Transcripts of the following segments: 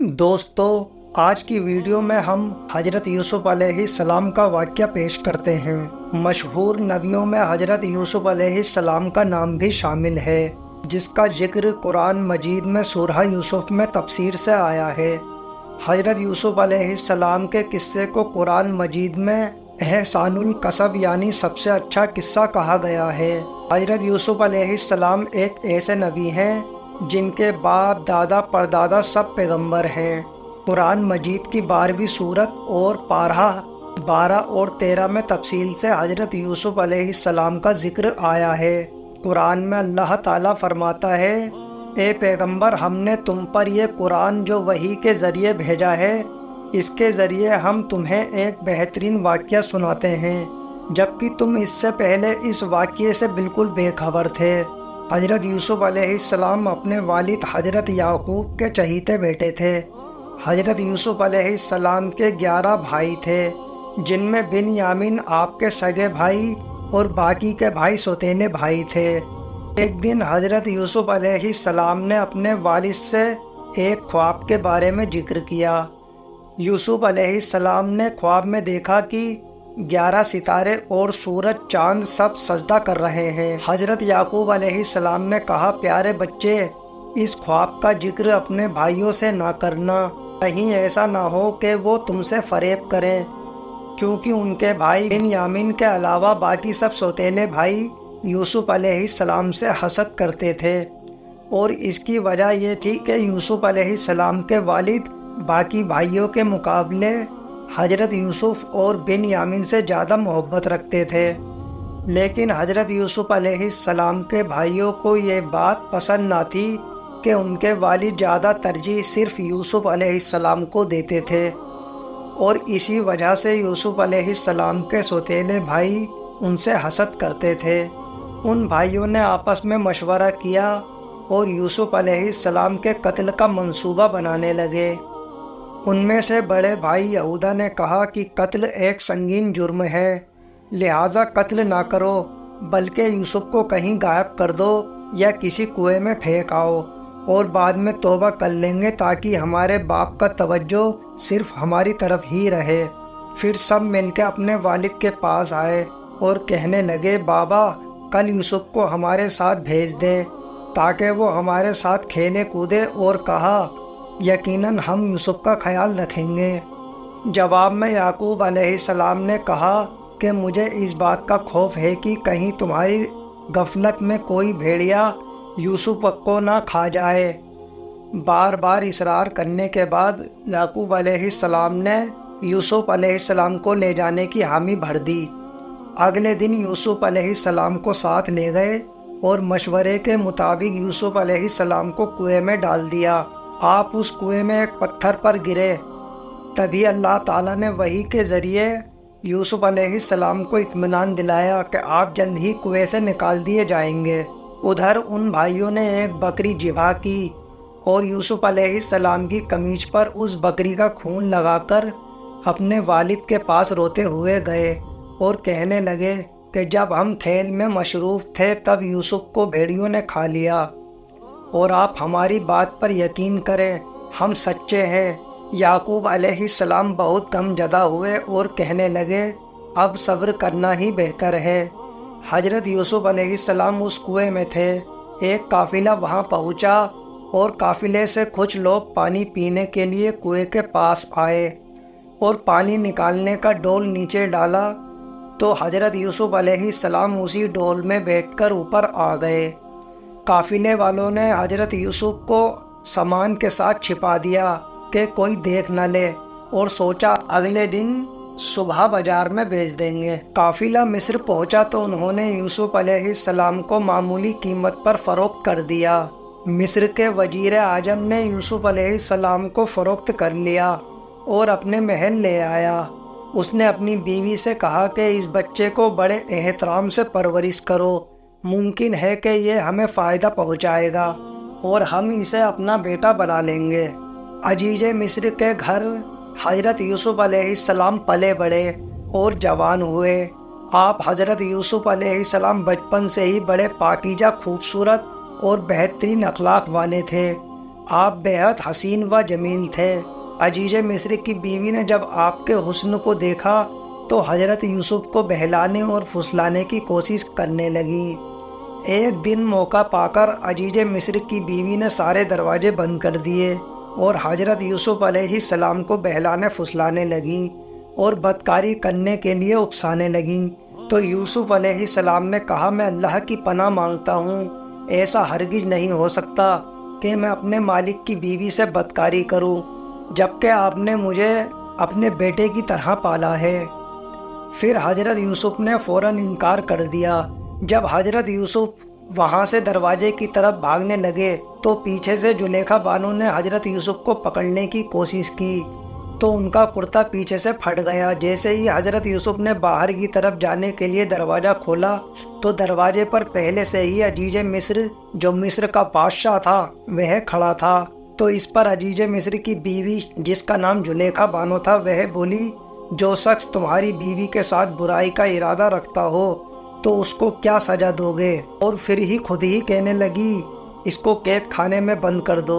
दोस्तों, आज की वीडियो में हम हजरत यूसुफ अलैहिस्सलाम का वाक़या पेश करते हैं। मशहूर नबियों में हजरत यूसुफ अलैहिस्सलाम का नाम भी शामिल है, जिसका जिक्र कुरान मजीद में सूरह यूसुफ में तफसीर से आया है। हजरत यूसुफ अलैहिस्सलाम के किस्से को कुरान मजीद में एहसानुल कसब यानी सबसे अच्छा किस्सा कहा गया है। हजरत यूसुफ अलैहिस्सलाम एक ऐसे नबी हैं जिनके बाप दादा परदादा सब पैगंबर हैं। कुरान मजीद की 12वीं सूरत और पारा 12 और 13 में तफसील से हजरत यूसुफ अलैहिस्सलाम का जिक्र आया है। कुरान में अल्लाह ताला फरमाता है, ए पैगंबर, हमने तुम पर यह कुरान जो वही के ज़रिए भेजा है, इसके ज़रिए हम तुम्हें एक बेहतरीन वाक़या सुनाते हैं, जबकि तुम इससे पहले इस वाक़ये से बिल्कुल बेखबर थे। हजरत यूसुफ अलैहिस्सलाम अपने वालिद हजरत याकूब के चहीते बेटे थे। हजरत यूसुफ अलैहिस्सलाम के 11 भाई थे, जिनमें बिन्यामीन आपके सगे भाई और बाकी के भाई सौतेले भाई थे। एक दिन हजरत यूसुफ अलैहिस्सलाम ने अपने वालिद से एक ख्वाब के बारे में जिक्र किया। यूसुफ अलैहिस्सलाम ने ख्वाब में देखा कि 11 सितारे और सूरज चांद सब सजदा कर रहे हैं। हजरत याकूब अलैहिस्सलाम ने कहा, प्यारे बच्चे, इस ख्वाब का जिक्र अपने भाइयों से ना करना, कहीं ऐसा ना हो कि वो तुमसे फरेब करें, क्योंकि उनके भाई बिन्यामीन के अलावा बाकी सब सौतेले भाई यूसुफ अलैहिस्सलाम से हसद करते थे। और इसकी वजह ये थी कि यूसुफ अलैहिस्सलाम के वालिद बाकी भाइयों के मुकाबले हजरत यूसुफ और बिन्यामीन से ज़्यादा मोहब्बत रखते थे। लेकिन हजरत यूसुफ अलैहिस्सलाम के भाइयों को ये बात पसंद ना थी कि उनके वालिद ज़्यादा तरजीह सिर्फ यूसुफ अलैहिस्सलाम को देते थे, और इसी वजह से यूसुफ अलैहिस्सलाम के सौतेले भाई उनसे हसद करते थे। उन भाइयों ने आपस में मशवरा किया और यूसुफ अलैहिस्सलाम के कत्ल का मंसूबा बनाने लगे। उनमें से बड़े भाई यहूदा ने कहा कि कत्ल एक संगीन जुर्म है, लिहाजा कत्ल ना करो, बल्कि यूसुफ को कहीं गायब कर दो या किसी कुएं में फेंक आओ और बाद में तौबा कर लेंगे, ताकि हमारे बाप का तवज्जो सिर्फ हमारी तरफ ही रहे। फिर सब मिलकर अपने वालिद के पास आए और कहने लगे, बाबा, कल यूसुफ को हमारे साथ भेज दें ताकि वो हमारे साथ खेले कूदे, और कहा, यकीनन हम यूसुफ का ख्याल रखेंगे। जवाब में याकूब अलैहिस्सलाम ने कहा कि मुझे इस बात का खौफ है कि कहीं तुम्हारी गफलत में कोई भेड़िया यूसुफ को ना खा जाए। बार बार इसरार करने के बाद याकूब अलैहिस्सलाम ने यूसुफ अलैहिस्सलाम को ले जाने की हामी भर दी। अगले दिन यूसुफ अलैहिस्सलाम को साथ ले गए और मशवरे के मुताबिक यूसुफ अलैहिस्सलाम को कुएं में डाल दिया। आप उस कुएं में एक पत्थर पर गिरे। तभी अल्लाह ताला ने वही के ज़रिए यूसुफ अलैहिस्सलाम को इत्मीनान दिलाया कि आप जल्द ही कुएं से निकाल दिए जाएंगे। उधर उन भाइयों ने एक बकरी ज़िबा की और यूसुफ अलैहिस्सलाम की कमीज पर उस बकरी का खून लगाकर अपने वालिद के पास रोते हुए गए और कहने लगे कि जब हम खेल में मशरूफ़ थे तब यूसुफ को भेड़ियों ने खा लिया, और आप हमारी बात पर यकीन करें, हम सच्चे हैं। याकूब अलैहिस्सलाम बहुत गमज़दा हुए और कहने लगे, अब सब्र करना ही बेहतर है। हजरत यूसुफ अलैहिस्सलाम उस कुएं में थे। एक काफ़िला वहां पहुंचा और काफ़िले से कुछ लोग पानी पीने के लिए कुएं के पास आए और पानी निकालने का डोल नीचे डाला तो हजरत यूसुफ अलैहिस्सलाम उसी डोल में बैठकर ऊपर आ गए। काफ़िले वालों ने हजरत यूसुफ को सामान के साथ छिपा दिया कि कोई देख न ले, और सोचा अगले दिन सुबह बाजार में बेच देंगे। काफ़िला मिस्र पहुंचा तो उन्होंने यूसुफ अलैहिस्सलाम को मामूली कीमत पर फ़रोख्त कर दिया। मिस्र के वजीर आजम ने यूसुफ अलैहिस्सलाम को फ़रोख्त कर लिया और अपने महल ले आया। उसने अपनी बीवी से कहा कि इस बच्चे को बड़े एहतराम से परवरिश करो, मुमकिन है कि ये हमें फ़ायदा पहुंचाएगा और हम इसे अपना बेटा बना लेंगे। अजीज़े मिस्र के घर हजरत यूसुफ अलैहिस्सलाम पले बड़े और जवान हुए। आप हजरत यूसुफ अलैहिस्सलाम बचपन से ही बड़े पाकीज़ा, खूबसूरत और बेहतरीन अखलाक वाले थे। آپ बेहद हसीन व जमील थे। अजीज मिस्र की बीवी ने जब आपके हुस्न को देखा तो हजरत यूसुफ को बहलाने और फुसलाने की कोशिश करने लगी। एक दिन मौका पाकर अजीज मिस्र की बीवी ने सारे दरवाजे बंद कर दिए और हजरत यूसुफ अलैहिस्सलाम को बहलाने फुसलाने लगी और बदकारी करने के लिए उकसाने लगी। तो यूसुफ अलैहिस्सलाम ने कहा, मैं अल्लाह की पनाह मांगता हूँ, ऐसा हरगिज नहीं हो सकता कि मैं अपने मालिक की बीवी से बदकारी करूँ, जबकि आपने मुझे अपने बेटे की तरह पाला है। फिर हजरत यूसुफ ने फ़ौरन इनकार कर दिया। जब हजरत यूसुफ वहाँ से दरवाजे की तरफ भागने लगे तो पीछे से जुलेखा बानो ने हजरत यूसुफ को पकड़ने की कोशिश की तो उनका कुर्ता पीछे से फट गया। जैसे ही हजरत यूसुफ ने बाहर की तरफ जाने के लिए दरवाज़ा खोला तो दरवाजे पर पहले से ही अजीज मिस्र, जो मिस्र का बादशाह था, वह खड़ा था। तो इस पर अजीज मिस्र की बीवी, जिसका नाम जुलेखा बानो था, वह बोली, जो शख्स तुम्हारी बीवी के साथ बुराई का इरादा रखता हो तो उसको क्या सजा दोगे? और फिर ही खुद ही कहने लगी, इसको कैद खाने में बंद कर दो।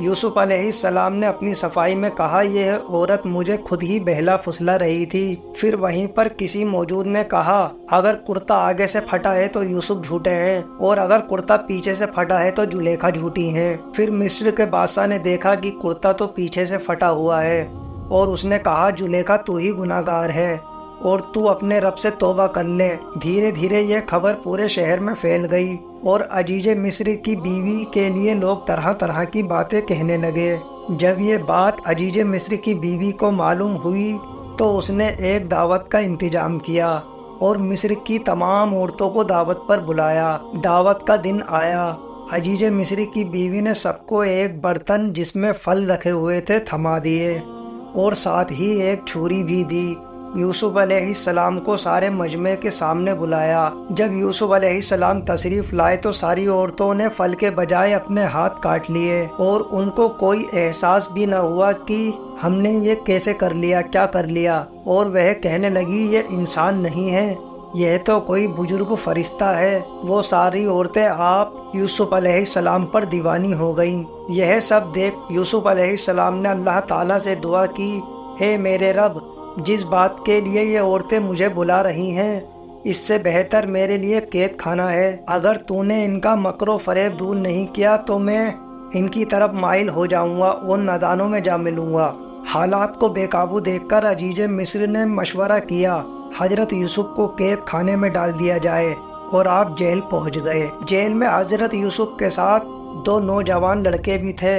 यूसुफ अलैहिस्सलाम ने अपनी सफाई में कहा, यह औरत मुझे खुद ही बहला फुसला रही थी। फिर वहीं पर किसी मौजूद ने कहा, अगर कुर्ता आगे से फटा है तो यूसुफ झूठे हैं और अगर कुर्ता पीछे से फटा है तो जुलेखा झूठी है। फिर मिस्र के बादशाह ने देखा कि कुर्ता तो पीछे से फटा हुआ है और उसने कहा, जुलेखा तू ही गुनाहगार है और तू अपने रब से तौबा कर ले। धीरे धीरे यह खबर पूरे शहर में फैल गई और अजीज मिस्र की बीवी के लिए लोग तरह तरह की बातें कहने लगे। जब ये बात अजीज मिस्र की बीवी को मालूम हुई तो उसने एक दावत का इंतजाम किया और मिस्र की तमाम औरतों को दावत पर बुलाया। दावत का दिन आया। अजीज मिस्र की बीवी ने सबको एक बर्तन जिसमें फल रखे हुए थे थमा दिए और साथ ही एक छुरी भी दी। यूसुफ अलैहिस्सलाम को सारे मजमे के सामने बुलाया। जब यूसुफ अलैहिस्सलाम तशरीफ लाए तो सारी औरतों ने फल के बजाय अपने हाथ काट लिए और उनको कोई एहसास भी न हुआ कि हमने ये कैसे कर लिया, क्या कर लिया। और वह कहने लगी, ये इंसान नहीं है, यह तो कोई बुजुर्ग फरिश्ता है। वो सारी औरतें आप यूसुफ अलैहिस्सलाम पर दीवानी हो गईं। यह सब देख यूसुफ अलैहिस्सलाम ने अल्लाह ताला से दुआ की, हे मेरे रब, जिस बात के लिए ये औरतें मुझे बुला रही हैं, इससे बेहतर मेरे लिए कैद खाना है। अगर तूने इनका मकरो फरेब दूर नहीं किया तो मैं इनकी तरफ माइल हो जाऊंगा और नादानों में जा मिलूंगा। हालात को बेकाबू देखकर अजीज मिस्र ने मशवरा किया, हजरत यूसुफ को कैद खाने में डाल दिया जाए और आप जेल पहुंच गए। जेल में हजरत यूसुफ के साथ दो नौजवान लड़के भी थे।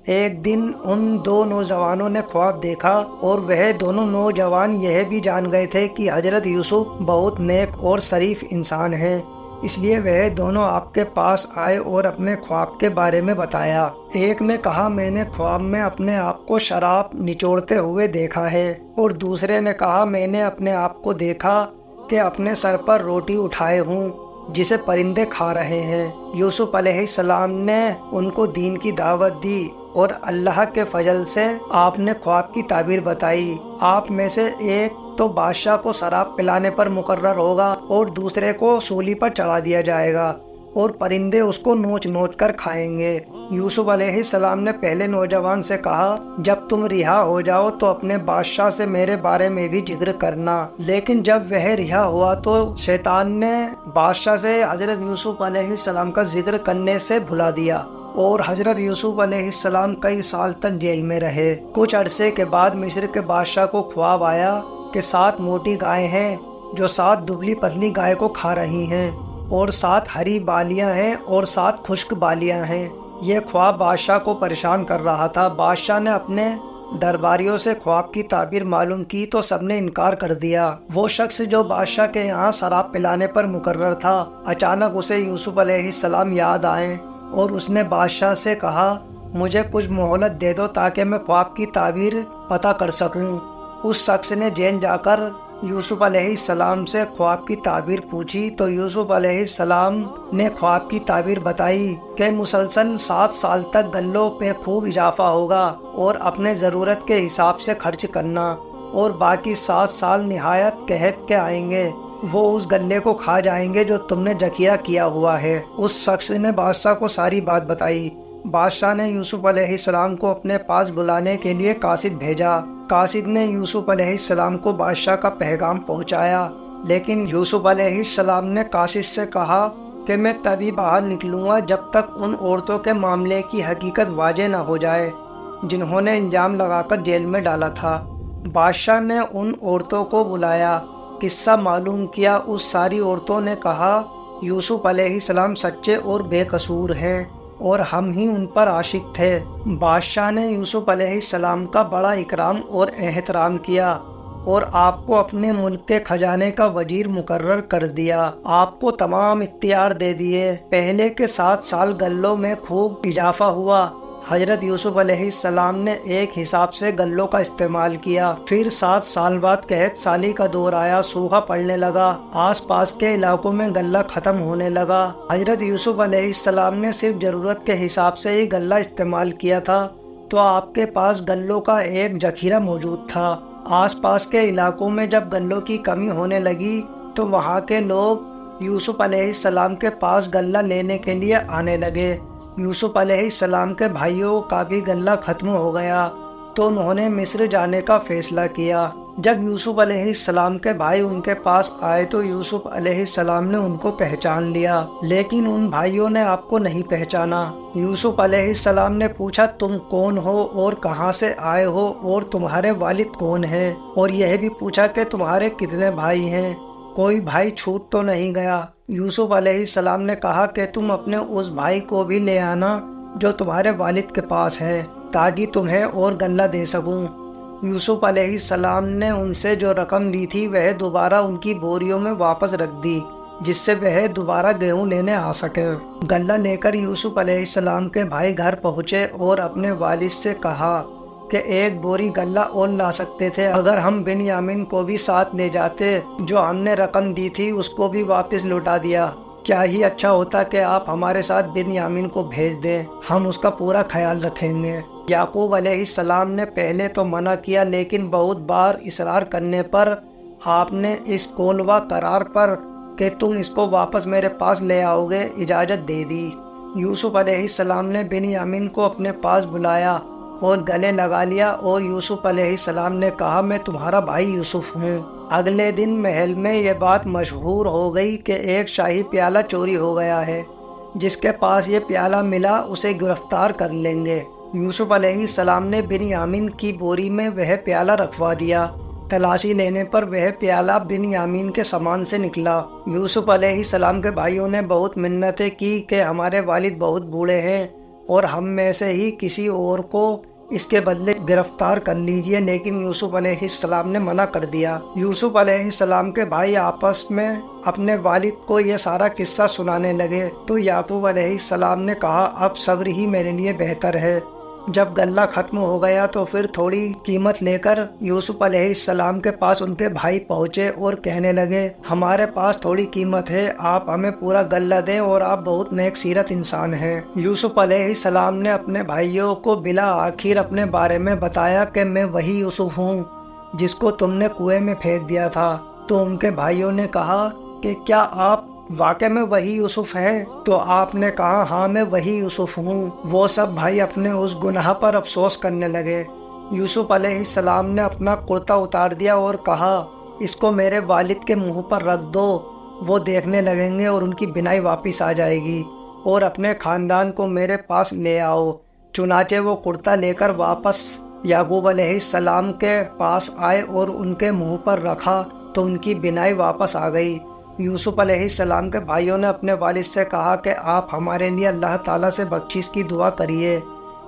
एक दिन उन दो नौजवानों ने ख्वाब देखा और वह दोनों नौजवान यह भी जान गए थे कि हजरत यूसुफ बहुत नेक और शरीफ इंसान हैं, इसलिए वह दोनों आपके पास आए और अपने ख्वाब के बारे में बताया। एक ने कहा, मैंने ख्वाब में अपने आप को शराब निचोड़ते हुए देखा है और दूसरे ने कहा, मैंने अपने आप को देखा कि अपने सर पर रोटी उठाए हूँ जिसे परिंदे खा रहे हैं। यूसुफ अलैहिस्सलाम ने उनको दीन की दावत दी और अल्लाह के फजल से आपने ख्वाब की ताबीर बताई। आप में से एक तो बादशाह को शराब पिलाने पर मुकर्रर होगा और दूसरे को सूली पर चढ़ा दिया जाएगा और परिंदे उसको नोच नोच कर खाएंगे। यूसुफ अलैहिस्सलाम ने पहले नौजवान से कहा, जब तुम रिहा हो जाओ तो अपने बादशाह से मेरे बारे में भी जिक्र करना। लेकिन जब वह रिहा हुआ तो शैतान ने बादशाह से हजरत यूसुफ अलैहिस्सलाम का जिक्र करने से भुला दिया और हजरत यूसुफ अलैहिस्सलाम कई साल तक जेल में रहे। कुछ अरसे के बाद मिस्र के बादशाह को ख्वाब आया कि 7 मोटी गायें हैं जो 7 दुबली पतली गाय को खा रही हैं और 7 हरी बालियां हैं और 7 खुश्क बालियां हैं। यह ख्वाब बादशाह को परेशान कर रहा था। बादशाह ने अपने दरबारियों से ख्वाब की ताबीर मालूम की तो सबने इनकार कर दिया। वो शख्स जो बादशाह के यहाँ शराब पिलाने पर मुकर्रर था, अचानक उसे यूसुफ अलैहिस्सलाम याद आए और उसने बादशाह से कहा, मुझे कुछ मोहलत दे दो ताकि मैं ख्वाब की ताबीर पता कर सकूं। उस शख्स ने जेल जाकर यूसुफ अलैहिस्सलाम से ख्वाब की ताबीर पूछी तो यूसुफ अलैहिस्सलाम ने ख्वाब की ताबीर बताई कि मुसलसल 7 साल तक गल्लों पे खूब इजाफा होगा और अपने ज़रूरत के हिसाब से खर्च करना और बाकी 7 साल निहायत कहत के आएंगे, वो उस गल्ले को खा जाएंगे जो तुमने जखीरा किया हुआ है। उस शख्स ने बादशाह को सारी बात बताई। بادشاہ نے یوسف علیہ السلام کو اپنے پاس بلانے کے لیے قاصد بھیجا۔ قاصد نے یوسف علیہ السلام کو بادشاہ کا پیغام پہنچایا، لیکن یوسف علیہ السلام نے قاصد سے کہا کہ میں تبھی باہر نکلوں گا جب تک ان عورتوں کے معاملے کی حقیقت واضح نہ ہو جائے جنہوں نے الزام لگا کر جیل میں ڈالا تھا۔ بادشاہ نے ان عورتوں کو بلایا، قصہ معلوم کیا۔ اس ساری عورتوں نے کہا یوسف علیہ السلام سچے اور بے قصور ہیں اور ہم ہی ان پر عاشق تھے۔ بادشاہ نے یوسف علیہ السلام کا بڑا اکرام اور احترام کیا اور آپ کو اپنے ملک کے خزانے کا وزیر مقرر کر دیا۔ آپ کو تمام اختیار دے دیے۔ پہلے کے 7 سال غلوں میں خوب اضافہ ہوا۔ حضرت یوسف علیہ السلام نے ایک حساب سے غلوں کا استعمال کیا۔ پھر 7 سال بعد قحط سالی کا دور آیا، سوکھا پڑنے لگا، آس پاس کے علاقوں میں غلہ ختم ہونے لگا۔ حضرت یوسف علیہ السلام نے صرف ضرورت کے حساب سے ہی غلہ استعمال کیا تھا، تو آپ کے پاس غلوں کا ایک ذخیرہ موجود تھا۔ آس پاس کے علاقوں میں جب غلوں کی کمی ہونے لگی تو وہاں کے لوگ یوسف علیہ السلام کے پاس غلہ لینے کے لیے آنے لگے۔ یوسف علیہ السلام کے بھائیوں کا بھی غلہ ختم ہو گیا تو انہوں نے مصر جانے کا فیصلہ کیا۔ جب یوسف علیہ السلام کے بھائی ان کے پاس آئے تو یوسف علیہ السلام نے ان کو پہچان لیا، لیکن ان بھائیوں نے آپ کو نہیں پہچانا۔ یوسف علیہ السلام نے پوچھا تم کون ہو اور کہاں سے آئے ہو اور تمہارے والد کون ہیں، اور یہ بھی پوچھا کہ تمہارے کتنے بھائی ہیں، کوئی بھائی چھوٹ تو نہیں گیا۔ یوسف علیہ السلام نے کہا کہ تم اپنے اس بھائی کو بھی لے آنا جو تمہارے والد کے پاس ہے تاکہ تمہیں اور غلہ دے سکوں۔ یوسف علیہ السلام نے ان سے جو رقم لی تھی وہ دوبارہ ان کی بوریوں میں واپس رکھ دی، جس سے وہ دوبارہ گیہوں لینے آ سکے۔ غلہ لے کر یوسف علیہ السلام کے بھائی گھر پہنچے اور اپنے والد سے کہا کہ 1 بوری غلہ اور لا سکتے تھے اگر ہم بنیامین کو بھی ساتھ لے جاتے، جو ہم نے رقم دی تھی اس کو بھی واپس لوٹا دیا۔ کیا ہی اچھا ہوتا کہ آپ ہمارے ساتھ بنیامین کو بھیج دیں، ہم اس کا پورا خیال رکھیں گے۔ یعقوب علیہ السلام نے پہلے تو منع کیا، لیکن بہت بار اصرار کرنے پر آپ نے اس قول و قرار پر کہ تم اس کو واپس میرے پاس لے آؤ گے اجازت دے دی۔ یوسف علیہ السلام نے بنیامین کو اپنے پاس بلایا اور گلے لگا لیا اور یوسف علیہ السلام نے کہا میں تمہارا بھائی یوسف ہوں۔ اگلے دن محل میں یہ بات مشہور ہو گئی کہ ایک شاہی پیالہ چوری ہو گیا ہے، جس کے پاس یہ پیالہ ملا اسے گرفتار کر لیں گے۔ یوسف علیہ السلام نے بنیامین کی بوری میں وہ پیالہ رکھوا دیا۔ تلاشی لینے پر وہ پیالہ بنیامین کے سامان سے نکلا۔ یوسف علیہ السلام کے بھائیوں نے بہت منتیں کی کہ ہمارے والد بہت بوڑھے ہیں اور ہم میں سے ہی کسی اور کو اس کے بدلے گرفتار کر لیجئے، لیکن یوسف علیہ السلام نے منع کر دیا۔ یوسف علیہ السلام کے بھائی آپس میں اپنے والد کو یہ سارا قصہ سنانے لگے تو یعقوب علیہ السلام نے کہا اب صبر ہی میرے لیے بہتر ہے۔ جب غلہ ختم ہو گیا تو پھر تھوڑی قیمت لے کر یوسف علیہ السلام کے پاس ان کے بھائی پہنچے اور کہنے لگے ہمارے پاس تھوڑی قیمت ہے، آپ ہمیں پورا غلہ دیں اور آپ بہت نیک سیرت انسان ہیں۔ یوسف علیہ السلام نے اپنے بھائیوں کو بلا آخر اپنے بارے میں بتایا کہ میں وہی یوسف ہوں جس کو تم نے کنویں میں پھینک دیا تھا۔ تو ان کے بھائیوں نے کہا کہ کیا آپ واقع میں وہی یوسف ہیں؟ تو آپ نے کہا ہاں میں وہی یوسف ہوں۔ وہ سب بھائی اپنے اس گناہ پر افسوس کرنے لگے۔ یوسف علیہ السلام نے اپنا کرتا اتار دیا اور کہا اس کو میرے والد کے منہ پر رکھ دو، وہ دیکھنے لگیں گے اور ان کی بینائی واپس آ جائے گی، اور اپنے خاندان کو میرے پاس لے آؤ۔ چنانچہ وہ کرتا لے کر واپس یعقوب علیہ السلام کے پاس آئے اور ان کے منہ پر رکھا تو ان کی بینائی واپس آ گئی۔ یوسف علیہ السلام کے بھائیوں نے اپنے والد سے کہا کہ آپ ہمارے لیے اللہ تعالیٰ سے بخشش کی دعا کریے۔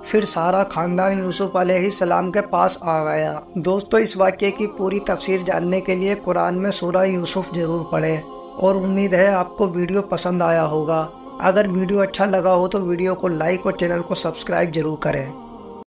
پھر سارا خاندان یوسف علیہ السلام کے پاس آ گیا۔ دوستو اس واقعے کی پوری تفسیر جاننے کے لیے قرآن میں سورہ یوسف ضرور پڑھیں، اور امید ہے آپ کو ویڈیو پسند آیا ہوگا۔ اگر ویڈیو اچھا لگا ہو تو ویڈیو کو لائک اور چینل کو سبسکرائب ضرور کریں۔